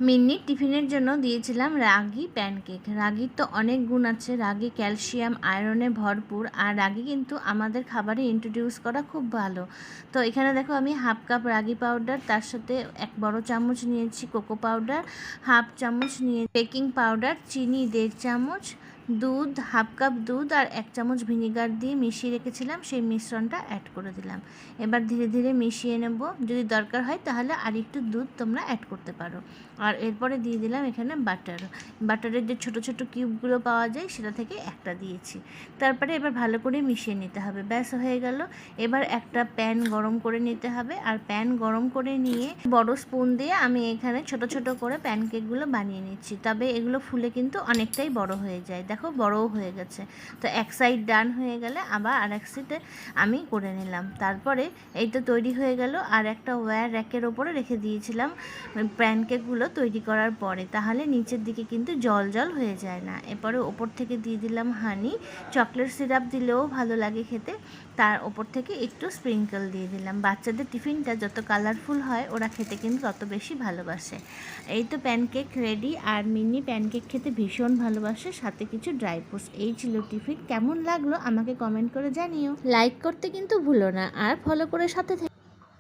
মিন্নির টিফিনের জন্য দিয়েছিলাম রাগি প্যানকেক। রাগির তো অনেক গুণ আছে, রাগি ক্যালসিয়াম আয়রনে ভরপুর, আর রাগি কিন্তু আমাদের খাবারে ইন্ট্রোডিউস করা খুব ভালো। তো এখানে দেখো আমি হাফ কাপ রাগি পাউডার, তার সাথে 1 বড় চামচ নিয়েছি কোকো পাউডার, হাফ চামচ নিয়ে বেকিং পাউডার, চিনি 1.5 চামচ, দুধ হাফ কাপ দুধ আর 1 চামচ ভিনিগার দিয়ে মিশিয়ে রেখেছিলাম, সেই মিশ্রণটা অ্যাড করে দিলাম। এবার ধীরে ধীরে মিশিয়ে নেব, যদি দরকার হয় তাহলে আর একটু দুধ তোমরা অ্যাড করতে পারো। আর এরপরে দিয়ে দিলাম এখানে বাটারের যে ছোট ছোট কিউবগুলো পাওয়া যায় সেটা থেকে একটা দিয়েছি। তারপরে এবার ভালো করে মিশিয়ে নিতে হবে, ব্যাস হয়ে গেল। এবার একটা প্যান গরম করে নিতে হবে, আর প্যান গরম করে নিয়ে বড় স্পুন দিয়ে আমি এখানে ছোট ছোট করে প্যানকেকগুলো বানিয়ে নিচ্ছি। তবে এগুলো ফুলে কিন্তু অনেকটাই বড় হয়ে যায়, দেখো বড়ও হয়ে গেছে। তো এক সাইড ডান হয়ে গেলে আবার আর এক সাইডে আমি করে নিলাম। তারপরে এই তো তৈরি হয়ে গেল, আর একটা ওয়্যার র্যাকের ওপরে রেখে দিয়েছিলাম প্যানকেকগুলো তৈরি করার পরে, তাহলে নিচের দিকে কিন্তু জল জল হয়ে যায় না। এরপরে ওপর থেকে দিয়ে দিলাম হানি, চকলেট সিরাপ দিলেও ভালো লাগে খেতে, তার ওপর থেকে একটু স্প্রিঙ্কল দিয়ে দিলাম। বাচ্চাদের টিফিনটা যত কালারফুল হয় ওরা খেতে কিন্তু তত বেশি ভালোবাসে। এই তো প্যানকেক রেডি, আর মিনি প্যানকেক খেতে ভীষণ ভালোবাসে, সাথে কিছু ড্রাই ফ্রুটস। এই ছিল টিফিন, কেমন লাগলো আমাকে কমেন্ট করে জানিও, লাইক করতে কিন্তু ভুলো না, আর ফলো করে সাথে